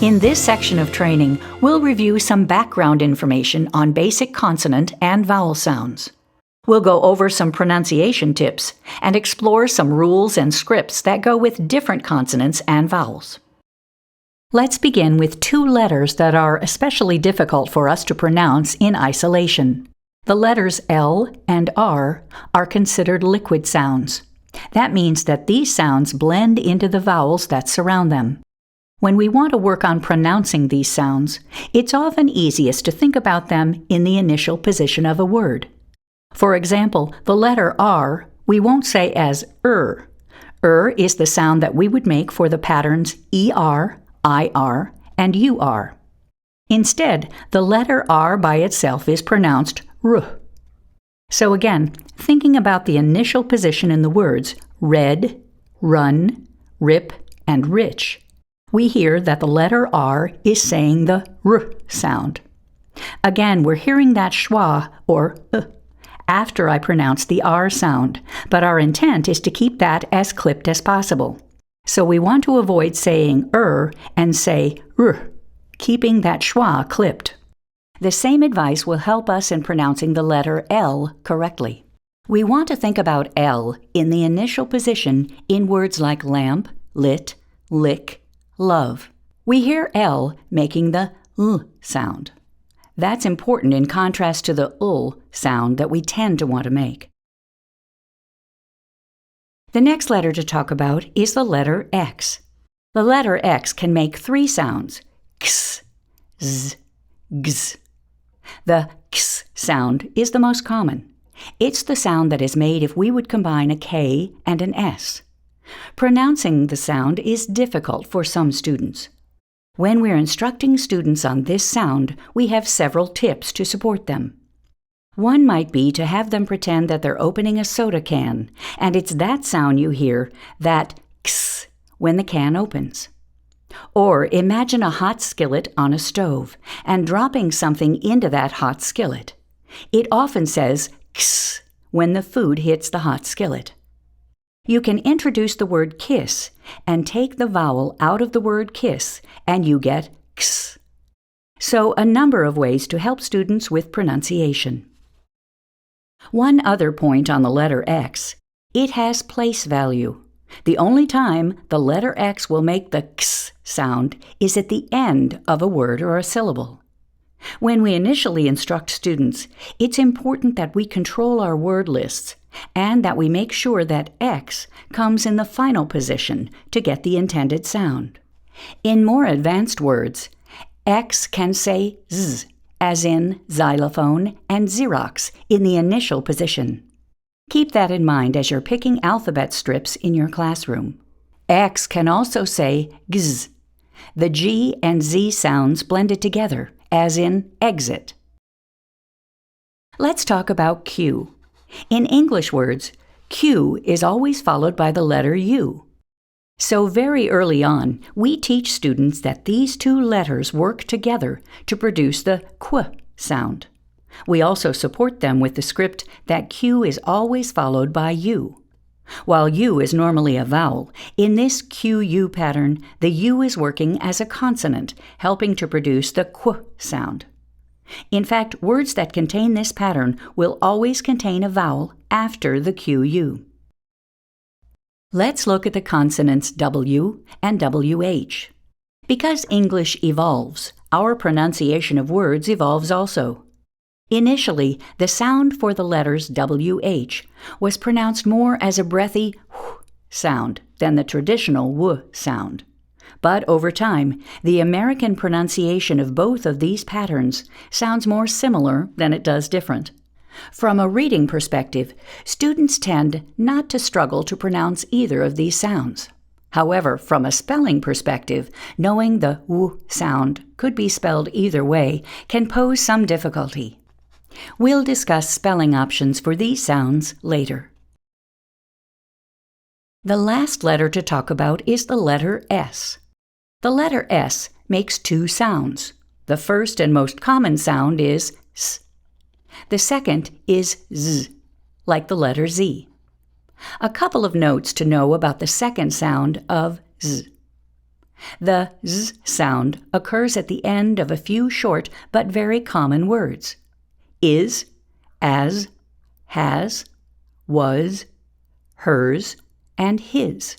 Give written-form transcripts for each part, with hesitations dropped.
In this section of training, we'll review some background information on basic consonant and vowel sounds. We'll go over some pronunciation tips and explore some rules and scripts that go with different consonants and vowels. Let's begin with two letters that are especially difficult for us to pronounce in isolation. The letters L and R are considered liquid sounds. That means that these sounds blend into the vowels that surround them. When we want to work on pronouncing these sounds, it's often easiest to think about them in the initial position of a word. For example, the letter R we won't say as er. Er is the sound that we would make for the patterns ER, IR, and UR. Instead, the letter R by itself is pronounced R. So again, thinking about the initial position in the words red, run, rip, and rich, we hear that the letter R is saying the R sound. Again, we're hearing that schwa, or after I pronounce the R sound, but our intent is to keep that as clipped as possible. So we want to avoid saying and say R, keeping that schwa clipped. The same advice will help us in pronouncing the letter L correctly. We want to think about L in the initial position in words like lamp, lit, lick, love. We hear L making the L sound. That's important in contrast to the ul sound that we tend to want to make. The next letter to talk about is the letter X. The letter X can make three sounds: x, z, gz. The x sound is the most common. It's the sound that is made if we would combine a K and an S. Pronouncing the sound is difficult for some students. When we're instructing students on this sound, we have several tips to support them. One might be to have them pretend that they're opening a soda can, and it's that sound you hear, that x, when the can opens. Or imagine a hot skillet on a stove and dropping something into that hot skillet. It often says x when the food hits the hot skillet. You can introduce the word kiss and take the vowel out of the word kiss, and you get x. So a number of ways to help students with pronunciation. One other point on the letter X: it has place value. The only time the letter X will make the x sound is at the end of a word or a syllable. When we initially instruct students, it's important that we control our word lists and that we make sure that X comes in the final position to get the intended sound. In more advanced words, X can say Z, as in xylophone and Xerox, in the initial position. Keep that in mind as you're picking alphabet strips in your classroom. X can also say gz, the G and Z sounds blended together, as in exit. Let's talk about Q. In English words, Q is always followed by the letter U. So very early on, we teach students that these two letters work together to produce the qu sound. We also support them with the script that Q is always followed by U. While U is normally a vowel, in this QU pattern, the U is working as a consonant, helping to produce the qu sound. In fact, words that contain this pattern will always contain a vowel after the QU. Let's look at the consonants W and WH. Because English evolves, our pronunciation of words evolves also. Initially, the sound for the letters WH was pronounced more as a breathy wh sound than the traditional w sound. But over time, the American pronunciation of both of these patterns sounds more similar than it does different. From a reading perspective, students tend not to struggle to pronounce either of these sounds. However, from a spelling perspective, knowing the w sound could be spelled either way can pose some difficulty. We'll discuss spelling options for these sounds later. The last letter to talk about is the letter S. The letter S makes two sounds. The first and most common sound is S. The second is Z, like the letter Z. A couple of notes to know about the second sound of Z. The z sound occurs at the end of a few short but very common words. Is, as, has, was, hers, and his.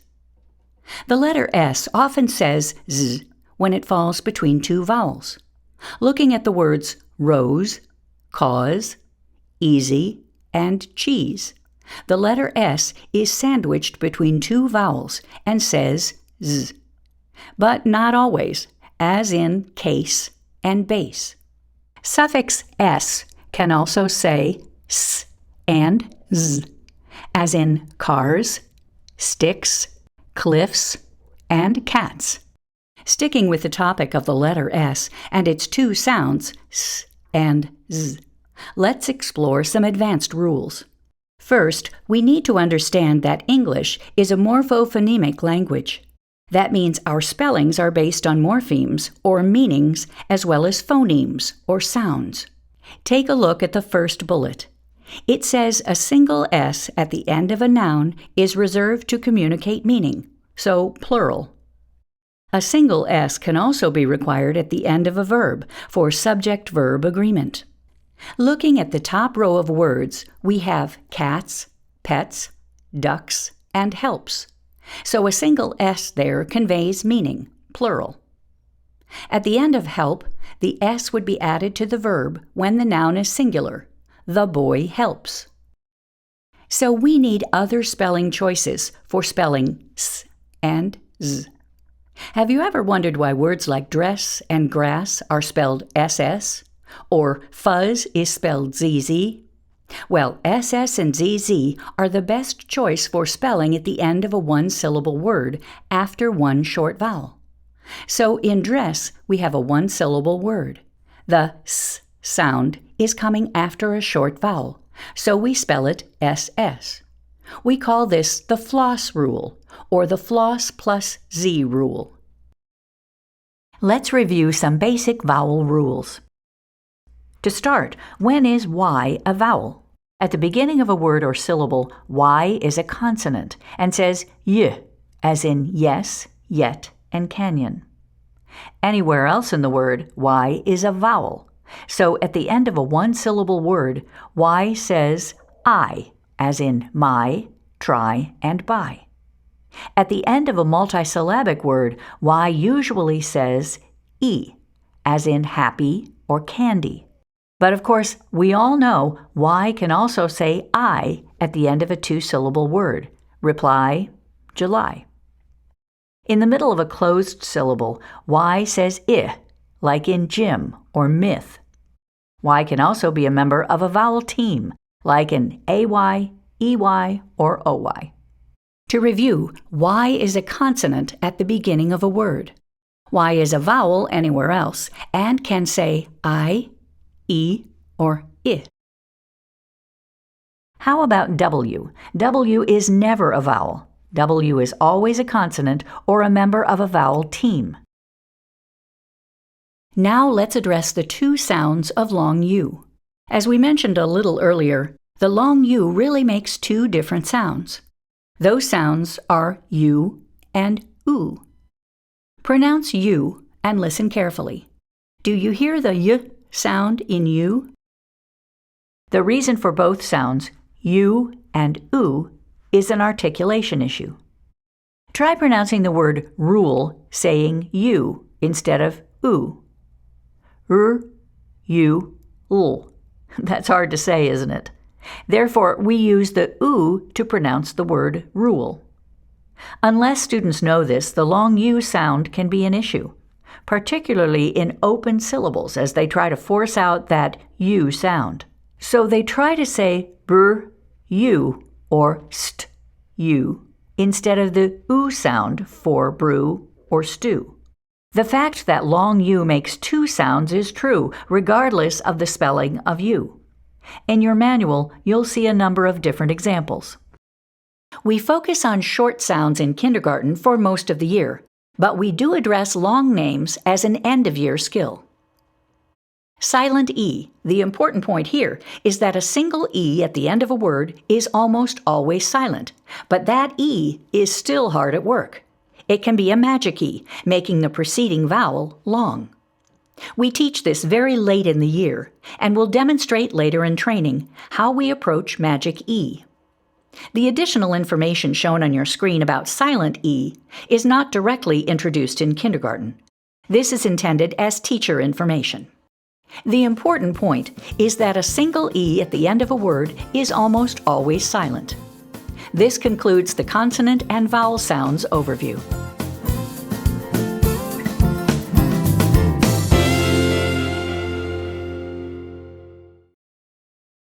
The letter S often says z when it falls between two vowels. Looking at the words rose, cause, easy, and cheese, the letter S is sandwiched between two vowels and says z. But not always, as in case and base. Suffix S can also say s and z, as in cars, sticks, cliffs, and cats. Sticking with the topic of the letter S and its two sounds, s and z, let's explore some advanced rules. First, we need to understand that English is a morphophonemic language. That means our spellings are based on morphemes, or meanings, as well as phonemes, or sounds. Take a look at the first bullet. It says a single S at the end of a noun is reserved to communicate meaning, so plural. A single S can also be required at the end of a verb for subject-verb agreement. Looking at the top row of words, we have cats, pets, ducks, and helps. So a single S there conveys meaning, plural. At the end of help, the S would be added to the verb when the noun is singular. The boy helps. So we need other spelling choices for spelling s and z. Have you ever wondered why words like dress and grass are spelled SS? Or fuzz is spelled ZZ? Well, SS and ZZ are the best choice for spelling at the end of a one-syllable word after one short vowel. So in dress, we have a one-syllable word. The S sound is coming after a short vowel, so we spell it SS. We call this the floss rule, or the floss plus Z rule. Let's review some basic vowel rules. To start, when is Y a vowel? At the beginning of a word or syllable, Y is a consonant and says Y, as in yes, yet, and canyon. Anywhere else in the word, Y is a vowel. So at the end of a one-syllable word, Y says I, as in my, try, and buy. At the end of a multisyllabic word, Y usually says E, as in happy or candy. But of course, we all know Y can also say I at the end of a two-syllable word. Reply, July. In the middle of a closed syllable, Y says I, like in gym or myth. Y can also be a member of a vowel team, like in AY, EY, or OY. To review, Y is a consonant at the beginning of a word. Y is a vowel anywhere else and can say I, E, or I. How about W? W is never a vowel. W is always a consonant or a member of a vowel team. Now let's address the two sounds of long U. As we mentioned a little earlier, the long U really makes two different sounds. Those sounds are U and oo. Pronounce U and listen carefully. Do you hear the Y sound in U? The reason for both sounds, U and oo, is an articulation issue. Try pronouncing the word rule saying U instead of oo. U, ul. That's hard to say, isn't it? Therefore, we use the oo to pronounce the word rule. Unless students know this, the long U sound can be an issue, particularly in open syllables as they try to force out that U sound. So they try to say br, U, or st, U, instead of the oo sound for brew or stew. The fact that long U makes two sounds is true, regardless of the spelling of U. In your manual, you'll see a number of different examples. We focus on short sounds in kindergarten for most of the year, but we do address long names as an end-of-year skill. Silent E. The important point here is that a single E at the end of a word is almost always silent, but that E is still hard at work. It can be a magic E, making the preceding vowel long. We teach this very late in the year, and will demonstrate later in training how we approach magic E. The additional information shown on your screen about silent E is not directly introduced in kindergarten. This is intended as teacher information. The important point is that a single E at the end of a word is almost always silent. This concludes the consonant and vowel sounds overview.